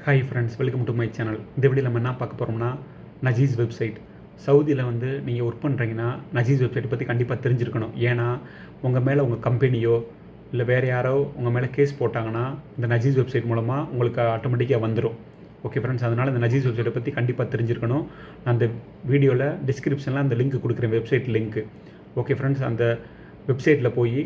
Hi friends, welcome to my channel. இந்த video நம்ம என்ன பார்க்க போகிறோம்னா, நஜீஸ் வெப்சைட். சவுதியில் வந்து நீங்கள் ஒர்க் பண்ணுறீங்கன்னா நஜீஸ் வெப்சைட்டை பற்றி கண்டிப்பாக தெரிஞ்சிருக்கணும். ஏன்னா உங்கள் மேலே உங்கள் கம்பெனியோ இல்லை வேறு யாரோ உங்கள் மேலே கேஸ் போட்டாங்கன்னா இந்த நஜீஸ் வெப்சைட் மூலமாக உங்களுக்கு ஆட்டோமேட்டிக்காக வந்துடும். ஓகே ஃப்ரெண்ட்ஸ், அதனால் இந்த நஜீஸ் வெப்சைட்டை பற்றி கண்டிப்பாக தெரிஞ்சிருக்கணும். நான் அந்த வீடியோவில் டிஸ்கிரிப்ஷனில் அந்த லிங்க் கொடுக்குறேன், வெப்சைட் லிங்க்கு. ஓகே ஃப்ரெண்ட்ஸ், அந்த வெப்சைட்டில் போய்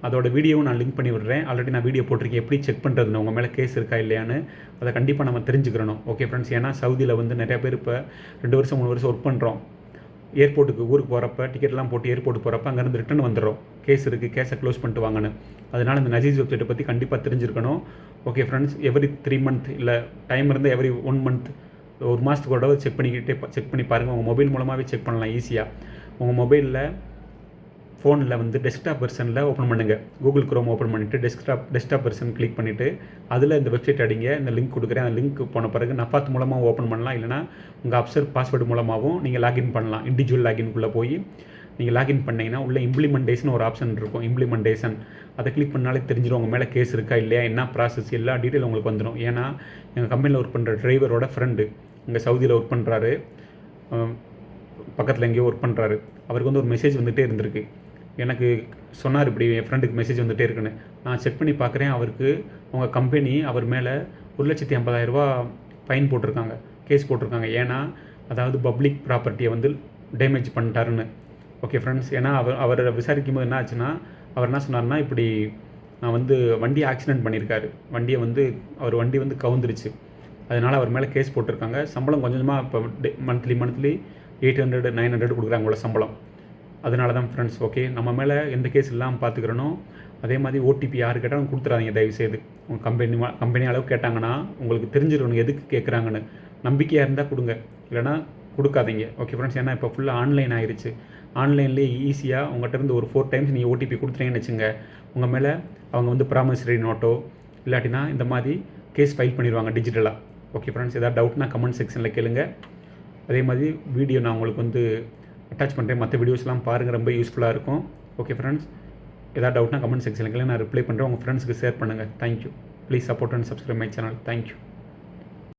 அதோட வீடியோவும் நான் லிங்க் பண்ணி விடுறேன். ஆல்ரெடி நான் வீடியோ போட்டிருக்கேன், எப்படி செக் பண்ணுறதுன்னு, உங்கள் மேலே கேஸ் இருக்கா இல்லையான்னு. அதை கண்டிப்பாக நம்ம தெரிஞ்சுக்கிறணும். ஓகே ஃப்ரெண்ட்ஸ், ஏன்னா சவுதியில் வந்து நிறையா பேர் இப்போ 2 வருஷம் 3 வருஷம் ஒர்க் பண்ணுறோம். ஏர்போர்ட்டுக்கு ஊருக்கு போகிறப்ப டிக்கெட்லாம் போட்டு ஏர்போர்ட்டுக்கு போகிறப்ப அங்கேருந்து ரிட்டன் வந்துடும், கேஸ் இருக்குது, கேஸை க்ளோஸ் பண்ணிட்டு வாங்கன்னு. அதனால் இந்த நஜீஸ் வெப்சைட்டை பற்றி கண்டிப்பாக தெரிஞ்சிருக்கணும். ஓகே ஃப்ரெண்ட்ஸ், எவ்ரி 3 மந்த் இல்லை டைம் இருந்தால் எவ்ரி 1 மந்த், ஒரு மாதத்துக்கு ஒரு செக் பண்ணி பாருங்கள். உங்கள் மொபைல் மூலமாகவே செக் பண்ணலாம் ஈஸியாக. உங்கள் மொபைலில் ஃபோனில் வந்து டெஸ்க்டாப் வெர்ஷனில் ஓப்பன் பண்ணுங்கள். கூகுள் குரோம் ஓப்பன் பண்ணிவிட்டு டெஸ்க்டாப் வெர்ஷன் கிளிக் பண்ணிவிட்டு அதில் இந்த வெப்சைட் அடிங்க. இந்த லிங்க் கொடுக்குறேன். அந்த லிங்க் போன பிறகு நஃபாத் மூலமாக ஓப்பன் பண்ணலாம். இல்லைனா உங்கள் அப்சர் பாஸ்வேர்டு மூலமாகவும் நீங்கள் லாகின் பண்ணலாம். இண்டிவிஜுவல் லாகின்குள்ளே போய் நீங்கள் லாகின் பண்ணிங்கன்னா உள்ள இம்ப்ளிமெண்டேஷன் ஒரு ஆப்ஷன் இருக்கும். இம்ப்ளிமெண்டேஷன் அதை கிளிக் பண்ணாலே தெரிஞ்சிடும் உங்கள் மேலே கேஸ் இருக்கா இல்லையா, என்ன ப்ராசஸ், எல்லா டீட்டெயில் உங்களுக்கு வந்துடும். ஏன்னா எங்கள் கம்பெனியில் ஒர்க் பண்ணுற டிரைவரோட ஃப்ரெண்டு இங்கே சவுதியில் ஒர்க் பண்ணுறாரு, பக்கத்தில் எங்கேயோ ஒர்க் பண்ணுறாரு. அவருக்கு வந்து ஒரு மெசேஜ் வந்துகிட்டே இருந்திருக்கு. எனக்கு சொன்னார், இப்படி என் ஃப்ரெண்டுக்கு மெசேஜ் வந்துகிட்டே இருக்குன்னு. நான் செக் பண்ணி பார்க்குறேன், அவருக்கு உங்கள் கம்பெனி அவர் மேலே 1,50,000 ஃபைன் போட்டிருக்காங்க, கேஸ் போட்டிருக்காங்க. ஏன்னா அதாவது பப்ளிக் ப்ராப்பர்ட்டியை வந்து டேமேஜ் பண்ணிட்டாருன்னு. ஓகே ஃப்ரெண்ட்ஸ், ஏன்னா அவரை விசாரிக்கும் போது என்ன ஆச்சுன்னா, அவர் என்ன சொன்னார்னா, இப்படி நான் வந்து வண்டியை ஆக்சிடென்ட் பண்ணியிருக்காரு, அவர் வண்டி வந்து கவுந்துருச்சு, அதனால் அவர் மேலே கேஸ் போட்டிருக்காங்க. சம்பளம் கொஞ்சமாக இப்போ மந்த்லி 800 900 கொடுக்குறாங்க உள்ள சம்பளம். அதனால தான் ஃப்ரெண்ட்ஸ், ஓகே, நம்ம மேலே எந்த கேஸ் இல்லாமல் பார்த்துக்கிறணும். அதே மாதிரி ஓடிபி யார் கேட்டாலும் கொடுத்துறாதீங்க தயவுசெய்து. உங்கள் கம்பெனி அளவு கேட்டாங்கன்னா உங்களுக்கு தெரிஞ்சிடணும் எதுக்கு கேட்குறாங்கன்னு. நம்பிக்கையாக இருந்தால் கொடுங்க, இல்லைனா கொடுக்காதீங்க. ஓகே ஃப்ரெண்ட்ஸ், ஏன்னா இப்போ ஃபுல்லாக ஆன்லைன் ஆயிடுச்சு. ஆன்லைன்லேயே ஈஸியாக உங்கள்கிட்ட இருந்து ஒரு 4 டைம்ஸ் நீங்கள் ஓடிபி கொடுத்துட்டீங்கன்னு வச்சுங்க, உங்கள் மேலே அவங்க வந்து ப்ராமிசரி நோட்டோ இல்லாட்டினா இந்த மாதிரி கேஸ் ஃபைல் பண்ணிடுவாங்க டிஜிட்டலாக. ஓகே ஃப்ரெண்ட்ஸ், ஏதாவது டவுட்னா கமெண்ட் செக்ஷனில் கேளுங்க. அதே மாதிரி வீடியோ நான் உங்களுக்கு வந்து அட்டாச் பண்ணுறேன், மற்ற வீடியோஸ்லாம் பாருங்கள், ரொம்ப யூஸ்ஃபுல்லாக இருக்கும். ஓகே ஃப்ரெண்ட்ஸ், ஏதாவது டவுட்னா கமெண்ட் செக்ஷனுக்கு நான் ரிப்ளை பண்ணுறேன். உங்கள் ஃப்ரெண்ட்ஸுக்கு ஷேர் பண்ணுங்கள். Thank you. Please support and subscribe my channel. Thank you.